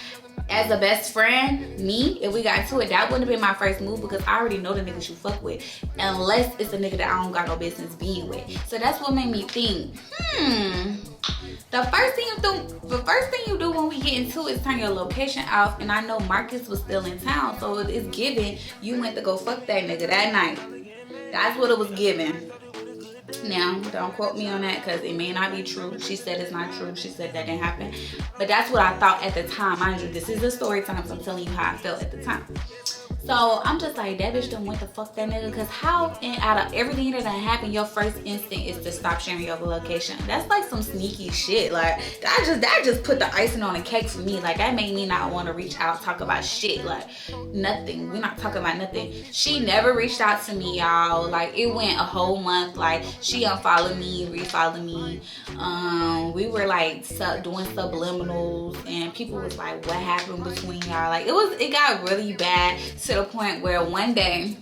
as a best friend, me, if we got into it, that wouldn't have been my first move, because I already know the niggas you fuck with, unless it's a nigga that I don't got no business being with. So that's what made me think, the first thing you do when we get into it is turn your location off. And I know Marcus was still in town, so it's given you went to go fuck that nigga that night. That's what it was given. Now, don't quote me on that, because it may not be true. She said it's not true. She said that didn't happen. But that's what I thought at the time. Mind you, this is a story time, so I'm telling you how I felt at the time. So I'm just like, that bitch done went to fuck that nigga. Because how, and out of everything that done happened, your first instinct is to stop sharing your location? That's like some sneaky shit. Like that just put the icing on the cake for me. Like that made me not want to reach out, talk about shit. Like nothing. We're not talking about nothing. She never reached out to me, y'all. Like it went a whole month. Like she unfollowed me, refollowed me. We were like doing subliminals, and people was like, what happened between y'all? Like it got really bad, to the point where one day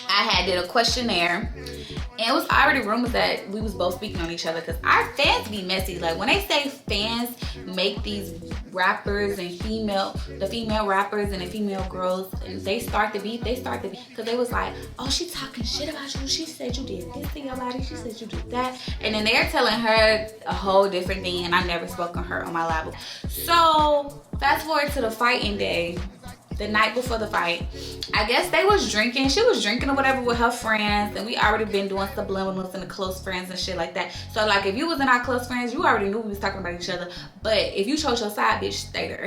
I had did a questionnaire, and it was already rumors that we was both speaking on each other, because our fans be messy. Like when they say fans make these rappers and the female rappers and the female girls, and they start to beef, because they was like, oh, she talking shit about you, she said you did this to your body, she said you did that, and then they're telling her a whole different thing, and I never spoke on her on my live. So fast forward to the fighting day. The night before the fight, I guess they was drinking. She was drinking or whatever with her friends, and we already been doing subliminals and the close friends and shit like that. So like, if you was in our close friends, you already knew we was talking about each other. But if you chose your side, bitch, stay there.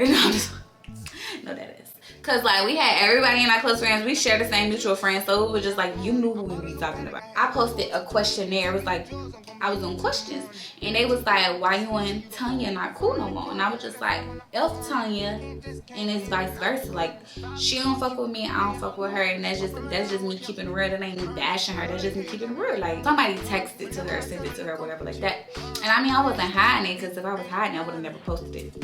No, that is. Cause like we had everybody in our close friends. We share the same mutual friends, so it was just like you knew who we were talking about. I posted a questionnaire. It was like I was doing questions, and they was like, "Why you and Tanya not cool no more?" And I was just like, "F Tanya," and it's vice versa. Like she don't fuck with me, I don't fuck with her, and that's just me keeping it real. That ain't me bashing her. That's just me keeping it real. Like somebody texted to her, sent it to her, whatever like that. And I mean, I wasn't hiding it, because if I was hiding, I would have never posted it.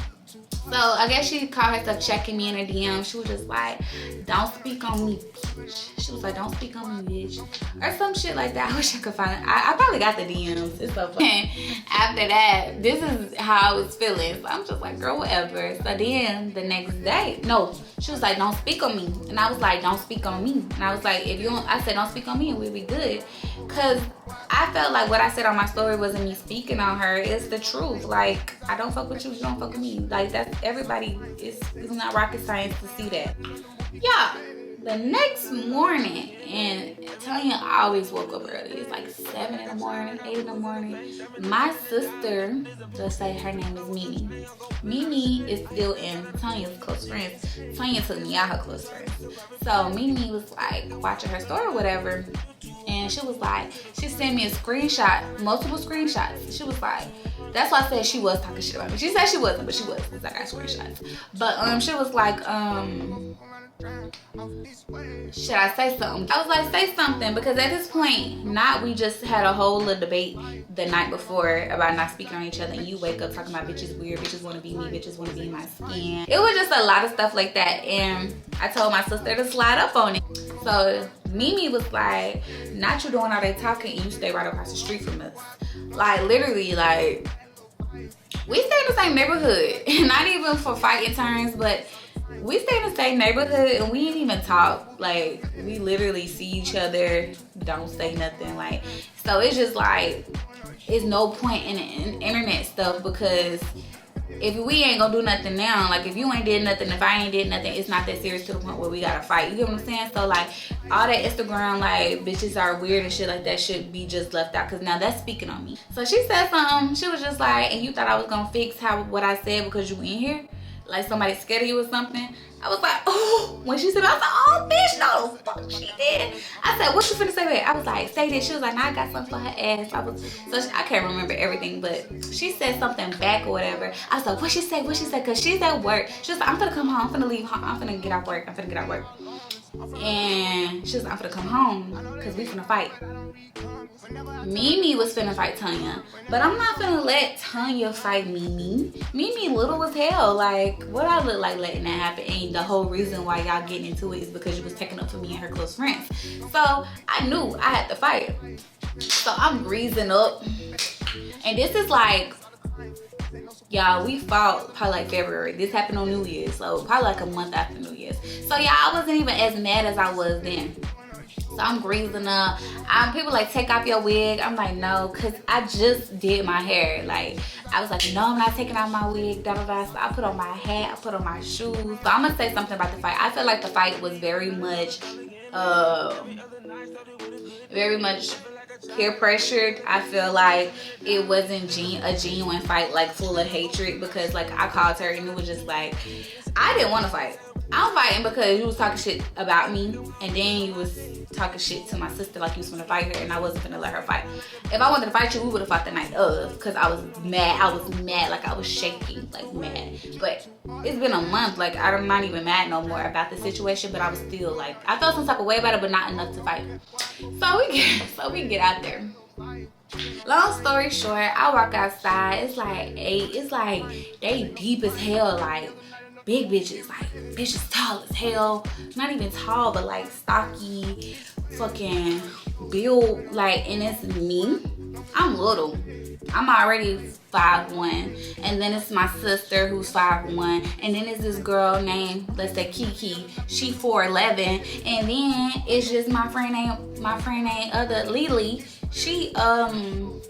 So I guess she called herself checking me in her DM. She was just like, don't speak on me, bitch. She was like, don't speak on me, bitch. Or some shit like that. I wish I could find it. I probably got the DMs. It's so funny. After that, this is how I was feeling. So I'm just like, girl, whatever. So then the next day, no, she was like, don't speak on me. And I was like, don't speak on me. And I was like, if you don't, I said, don't speak on me and we'll be good. Because I felt like what I said on my story wasn't me speaking on her. It's the truth. Like, I don't fuck with you, you don't fuck with me. Like, that's everybody. It's not rocket science to see that. Yeah. The next morning, and Tanya always woke up early. It's like 7 in the morning, 8 in the morning. My sister, let's say her name is Mimi. Mimi is still in Tanya's close friends. Tanya took me out her close friends. So Mimi was like watching her story or whatever. And she was like, she sent me a screenshot, multiple screenshots. She was like, that's why I said she was talking shit about me. She said she wasn't, but she was, because I got screenshots. But she was like, should I say something? I was like, say something, because at this point, not we just had a whole little debate the night before about not speaking on each other, and you wake up talking about bitches weird, bitches want to be me, bitches want to be in my skin. It was just a lot of stuff like that, and I told my sister to slide up on it. So Mimi was like, not you doing all that talking and you stay right across the street from us. Like, literally, like, we stay in the same neighborhood. Not even for fighting turns, but we stay in the same neighborhood and we ain't even talk. Like, we literally see each other, don't say nothing. Like, so it's just like, it's no point in the internet stuff, because if we ain't gonna do nothing now, like if you ain't did nothing, if I ain't did nothing, it's not that serious to the point where we gotta fight. You get what I'm saying? So like, all that Instagram, like, bitches are weird and shit like that should be just left out, because now that's speaking on me. So she said something, she was just like, and you thought I was gonna fix what I said because you in here? Like somebody scared of you or something? I was like, oh, when she said, I was like, oh, bitch, no, fuck, she did. I said, what you finna say back? I was like, say this. She was like, nah, I got something for her ass. I can't remember everything, but she said something back or whatever. I was like, what she say? What she say? Cause she's at work. She was like, I'm finna come home. I'm finna leave home. I'm finna get off work. And she was like, I'm finna come home because we finna fight. Mimi was finna fight Tanya, but I'm not finna let Tanya fight Mimi. Mimi little as hell. Like, what I look like letting that happen? And the whole reason why y'all getting into it is because you was taking up for me and her close friends. So I knew I had to fight. So I'm greasing up, and this is like, y'all, we fought probably like February. This happened on New Year's, so probably like a month after New Year's. So yeah, I wasn't even as mad as I was then. So I'm greasing up. People like, take off your wig. I'm like, no, because I just did my hair. Like, I was like, no, I'm not taking off my wig, da da da. So I put on my hat, I put on my shoes. So I'm gonna say something about the fight. I feel like the fight was very much peer pressured. I feel like it wasn't a genuine fight, like full of hatred, because like I called her and it was just like, I didn't want to fight. I'm fighting because you was talking shit about me, and then you was talking shit to my sister like you was gonna fight her, and I wasn't gonna let her fight. If I wanted to fight you, we would have fought the night of, because I was mad. Like I was shaking, like mad. But it's been a month. Like, I'm not even mad no more about the situation, but I was still like, I felt some type of way about it, but not enough to fight. So we get out there. Long story short, I walk outside. It's like 8. It's like they deep as hell, like big bitches, like bitches tall as hell. Not even tall, but like stocky, fucking build, like, and it's me. I'm little. I'm already 5'1", and then it's my sister who's 5'1", and then it's this girl named, let's say, Kiki. She 4'11", and then it's just my friend named other Lily. She's the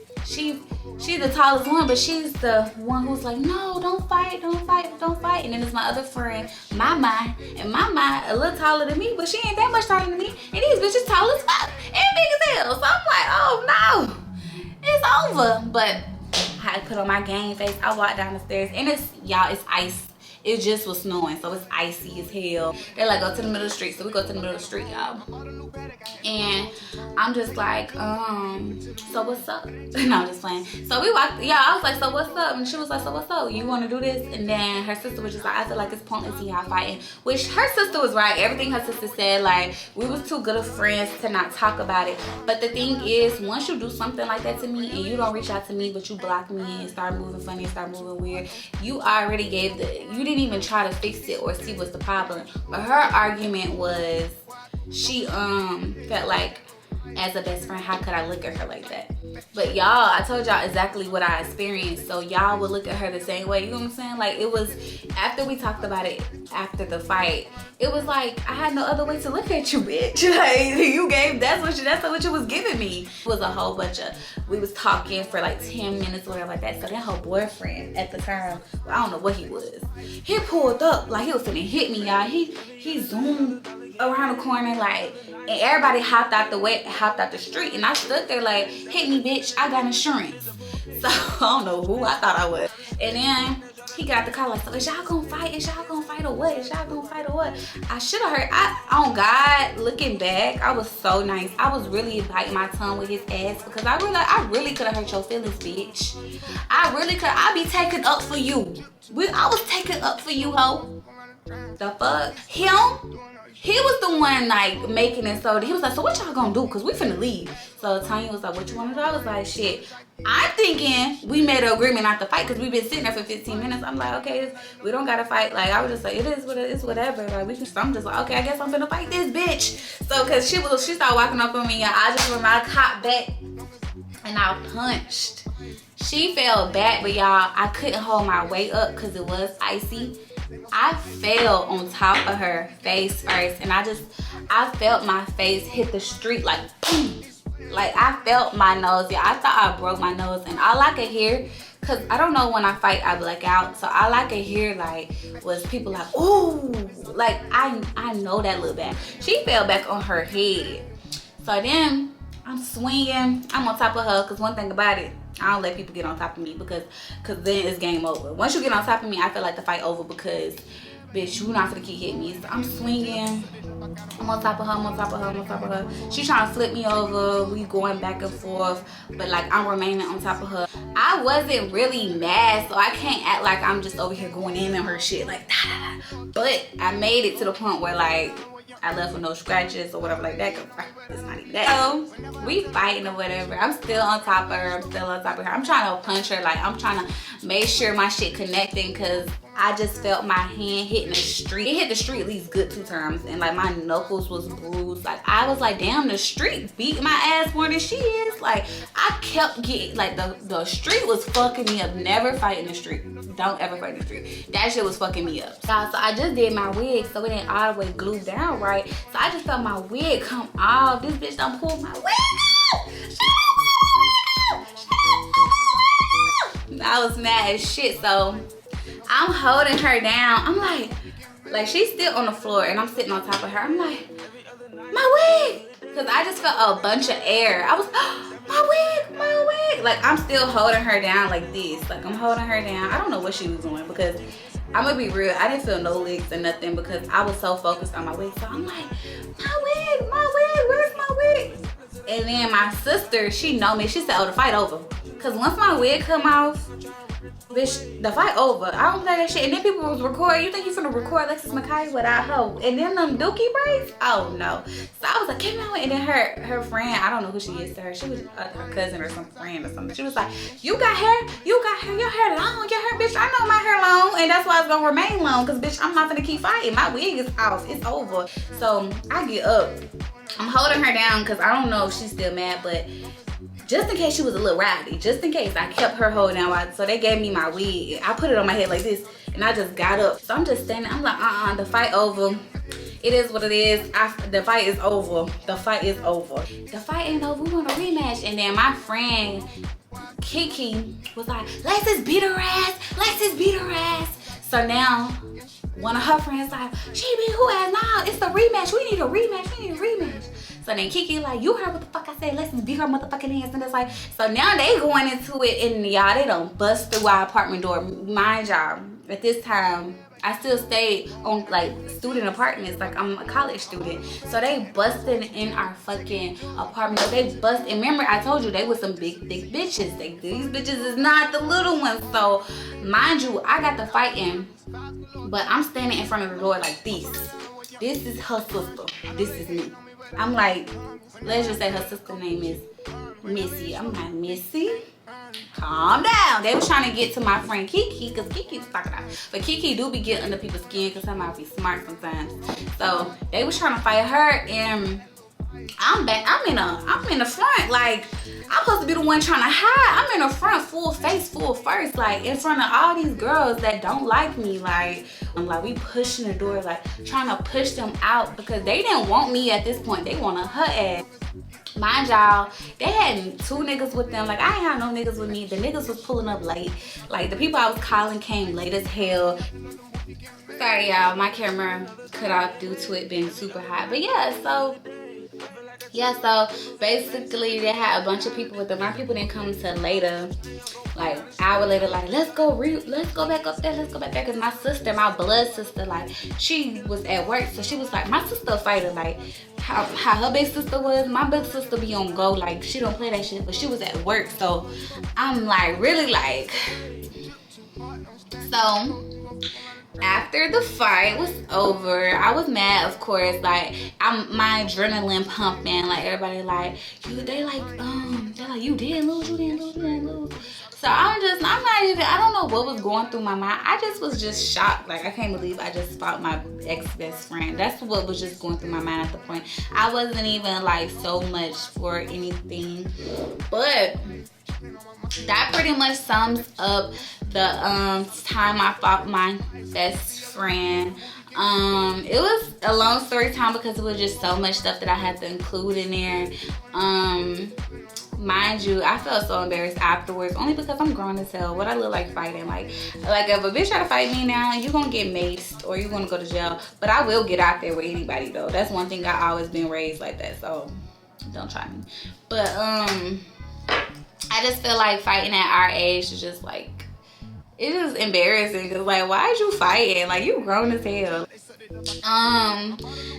tallest one, but she's the one who's like, no, don't fight. And then there's my other friend, Mama, and Mama a little taller than me, but she ain't that much taller than me. And these bitches tall as fuck and big as hell. So I'm like, oh no, it's over. But I had to put on my game face. I walked down the stairs, and it's ice. It just was snowing, so it's icy as hell. They're like, go to the middle of the street. So we go to the middle of the street, y'all. And I'm just like, so what's up? No, I'm just playing. So we walked, I was like, so what's up? And she was like, so what's up? You want to do this? And then her sister was just like, I feel like it's pointless y'all fighting. Which her sister was right. Everything her sister said, like, we was too good of friends to not talk about it. But the thing is, once you do something like that to me and you don't reach out to me, but you block me and start moving funny and start moving weird, you already you didn't even try to fix it or see what's the problem. But her argument was, she felt like, as a best friend, how could I look at her like that? But y'all, I told y'all exactly what I experienced, so y'all would look at her the same way. You know what I'm saying? Like, it was after we talked about it after the fight, it was like I had no other way to look at you, bitch. Like, that's what you was giving me. It was a whole bunch of, we was talking for like 10 minutes or whatever like that. So then her boyfriend at the time, well, I don't know what he was, he pulled up like he was finna hit me, y'all. He zoomed around the corner like, and everybody hopped out the street, and I stood there like, hit me, bitch, I got insurance. So I don't know who I thought I was. And then he got the call like, so is y'all gonna fight? Is y'all gonna fight or what? Is y'all gonna fight or what? I should have heard. On God, looking back, I was so nice. I was really biting my tongue with his ass because I really could have hurt your feelings, bitch. I really could. I be taking up for you. I was taking up for you, ho. The fuck? He was the one like making it so he was like, so what y'all gonna do? Cause we finna leave. So Tanya was like, what you wanna do? I was like, shit. I'm thinking we made an agreement not to fight because we've been sitting there for 15 minutes. I'm like, okay, we don't gotta fight. Like I was just like, it is what it is, whatever. Like I'm just like, okay, I guess I'm gonna fight this bitch. So cause she started walking up on me and I just remember I caught back and I punched. She fell back, but y'all, I couldn't hold my weight up because it was icy. I fell on top of her face first, and I felt my face hit the street like boom. Like I felt my nose. Yeah, I thought I broke my nose, and all I could hear, cause I don't know when I fight I black out, so all I could hear like was people like ooh, like I know that little bad. She fell back on her head. So then I'm swinging. I'm on top of her, cause one thing about it, I don't let people get on top of me because then it's game over. Once you get on top of me, I feel like the fight over because, bitch, you not gonna keep hitting me. So I'm swinging. I'm on top of her, I'm on top of her, I'm on top of her. She trying to flip me over. We going back and forth, but like I'm remaining on top of her. I wasn't really mad, so I can't act like I'm just over here going in on her shit like that. But I made it to the point where like I left with no scratches or whatever like that. It's not even that. So we fighting or whatever. I'm still on top of her. I'm trying to punch her. Like I'm trying to make sure my shit connecting because I just felt my hand hitting the street. It hit the street at least good 2 times, and like my knuckles was bruised. Like I was like, damn, the street beat my ass more than she is. Like I kept getting like the street was fucking me up. Never fight in the street. Don't ever fight in the street. That shit was fucking me up. So I just did my wig, so it ain't all the way glued down right. So I just felt my wig come off. This bitch done pulled my wig out. I was mad as shit. So I'm holding her down. I'm like she's still on the floor and I'm sitting on top of her. I'm like, my wig. Because I just felt a bunch of air. I was, my wig. Like I'm still holding her down like this. Like I'm holding her down. I don't know what she was doing because I'm gonna be real, I didn't feel no legs or nothing because I was so focused on my wig. So I'm like, my wig, where's my wig? And then my sister, she know me. She said, oh, the fight over. Because once my wig come off, bitch, the fight over. I don't play that shit. And then people was recording. You think you finna record Alexis McKay without her? And then them dookie braids? Oh no. So I was like, give me my wig. And then her friend, I don't know who she is to her. She was her cousin or some friend or something. She was like, you got hair? Your hair long. Your hair, bitch, I know my hair long. And that's why it's gonna remain long. Because bitch, I'm not gonna keep fighting. My wig is off. It's over. So I get up. I'm holding her down because I don't know if she's still mad, but just in case she was a little rowdy, just in case, I kept her holding down. So they gave me my wig. I put it on my head like this, and I just got up. So I'm just standing. I'm like, the fight over. It is what it is. The fight is over. The fight is over. The fight ain't over. We want a rematch. And then my friend Kiki was like, Lexus beat her ass. Lexus beat her ass. So now one of her friends like, she beat who ass? Nah, it's the rematch. We need a rematch. So then Kiki like, you heard what the fuck I said? Let's beat her motherfucking ass. And it's like, so now they going into it, and y'all, they done bust through our apartment door. Mind y'all, at this time, I still stayed on like student apartments, like I'm a college student. So they busted in our fucking apartment. They bust, and remember I told you they was some big bitches. These bitches is not the little ones. So mind you, I got the fighting, but I'm standing in front of the door like this. This is her sister. This is me. I'm like, let's just say her sister name is Missy. I'm like, Missy, calm down. They was trying to get to my friend Kiki because Kiki was talking out. But Kiki do be getting under people's skin because somebody be smart sometimes. So they was trying to fight her, and I'm in the front, like I'm supposed to be the one trying to hide. I'm in the front, full face, full first, like in front of all these girls that don't like me. Like I'm like, we pushing the door, like trying to push them out because they didn't want me at this point. They wanted her ass. Mind y'all, they had 2 niggas with them. Like I ain't had no niggas with me. The niggas was pulling up late. Like the people I was calling came late as hell. Sorry y'all, my camera cut off due to it being super hot. But yeah, so basically they had a bunch of people with them. My people didn't come until later, like an hour later, like let's go back up there, because my sister, my blood sister, like she was at work, so she was like, my sister a fighter, like how her big sister was. My big sister be on go, like she don't play that shit, but she was at work, so I'm like really like, so after the fight was over, I was mad, of course. Like my adrenaline pumping. Like everybody, like they're like you didn't lose. So I don't know what was going through my mind. I just was just shocked. Like I can't believe I just fought my ex-best friend. That's what was just going through my mind at the point. I wasn't even like so much for anything, but that pretty much sums up the time I fought my best friend. It was a long story time because it was just so much stuff that I had to include in there. Mind you, I felt so embarrassed afterwards, only because I'm grown as hell. What I look like fighting, like if a bitch try to fight me now, you gonna get maced or you gonna go to jail. But I will get out there with anybody though. That's one thing, I always been raised like that, so don't try me. But I just feel like fighting at our age is just like, it is embarrassing, because like, why is you fighting? Like, you grown as hell.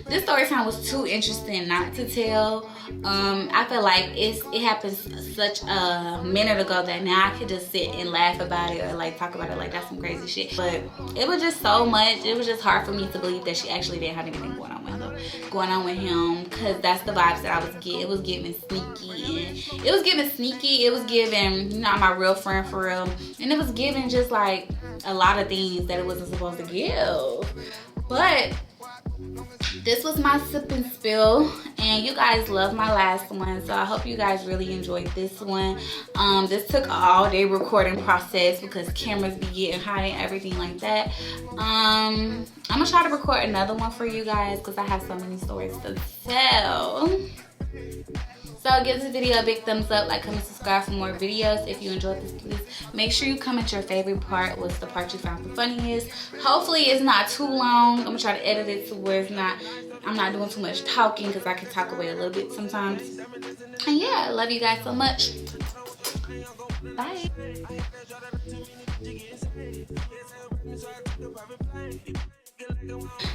This story time was too interesting not to tell. I feel like it happened such a minute ago that now I could just sit and laugh about it or like talk about it like that's some crazy shit. But it was just so much. It was just hard for me to believe that she actually didn't have anything going on with him, because that's the vibes that I was getting. It was giving sneaky, and it was giving sneaky. It was giving, not my real friend for real, and it was giving just like a lot of things that it wasn't supposed to give. But this was my sip and spill, and you guys loved my last one, so I hope you guys really enjoyed this one. This took an all-day recording process because cameras be getting hot and everything like that. I'm gonna try to record another one for you guys because I have so many stories to tell. So give this video a big thumbs up, like, comment, subscribe for more videos. If you enjoyed this, please make sure you comment your favorite part. What's the part you found the funniest? Hopefully it's not too long. I'm gonna try to edit it to where I'm not doing too much talking, because I can talk away a little bit sometimes. And yeah, I love you guys so much. Bye.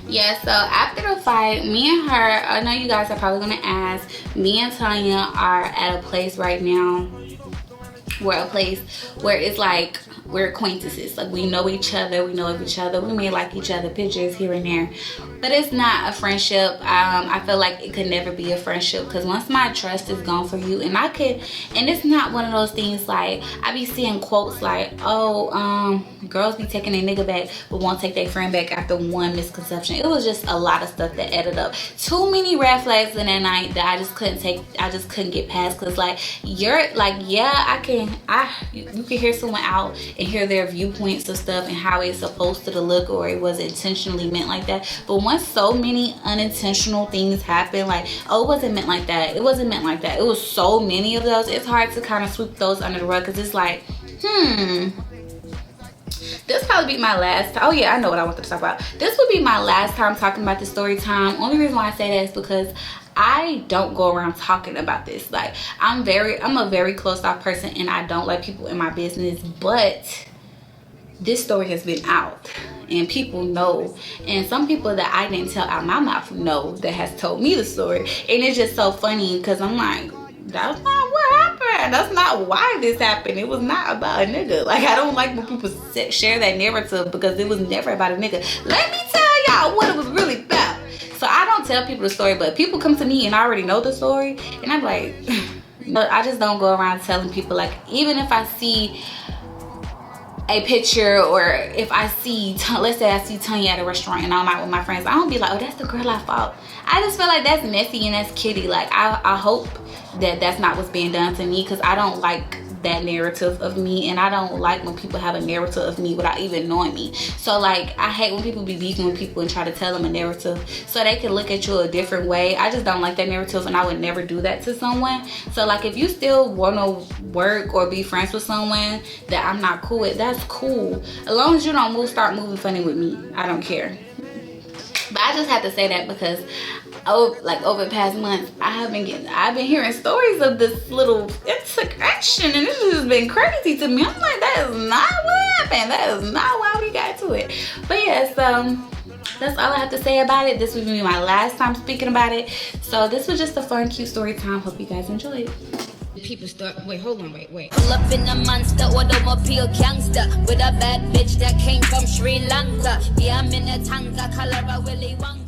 Yeah, so after the fight, me and her, I know you guys are probably gonna ask, me and Tanya are at a place right now. We're at a place where it's like we're acquaintances. Like, we know each other, we know of each other, we may like each other pictures here and there, but it's not a friendship. I feel like it could never be a friendship, because once my trust is gone for you, and it's not one of those things like I be seeing quotes like, oh, girls be taking their nigga back but won't take their friend back after one misconception. It was just a lot of stuff that added up. Too many red flags in that night that I just couldn't get past, because like, you're like, yeah, you can hear someone out and hear their viewpoints of stuff and how it's supposed to look, or it was intentionally meant like that. But once so many unintentional things happen, like, oh, it wasn't meant like that, it wasn't meant like that, it was so many of those, it's hard to kind of sweep those under the rug, because it's like, this probably be my last time. Oh yeah, I know what I wanted to talk about. This would be my last time talking about the story time. Only reason why I say that is because I don't go around talking about this. Like, I'm a very closed off person, and I don't let people in my business, but this story has been out and people know, and some people that I didn't tell out my mouth know that has told me the story. And it's just so funny, because I'm like, that's not what happened, that's not why this happened, it was not about a nigga. Like, I don't like when people share that narrative, because it was never about a nigga. Let me tell y'all what it was really about. So I don't tell people the story, but people come to me and I already know the story, and I'm like, I just don't go around telling people. Like, even if I see a picture, or if I see, let's say I see Tanya at a restaurant and I'm out with my friends, I don't be like, oh, that's the girl I fought. I just feel like that's messy and that's kiddie. Like I hope that that's not what's being done to me, because I don't like that narrative of me, and I don't like when people have a narrative of me without even knowing me. So like, I hate when people be beefing with people and try to tell them a narrative so they can look at you a different way. I just don't like that narrative, and I would never do that to someone. So like, if you still want to work or be friends with someone that I'm not cool with, that's cool, as long as you don't start moving funny with me. I don't care. But I just have to say that because over the past month, I've been hearing stories of this little integration, and this has just been crazy to me. I'm like, that is not what happened. That is not why we got to it. But yes, that's all I have to say about it. This will be my last time speaking about it. So this was just a fun, cute story time. Hope you guys enjoyed. People start, wait, hold on, wait. Pull up in a monster, automobile gangster, with a bad bitch that came from Sri Lanka. Yeah, I'm in a tanga, color a Willy Wonka.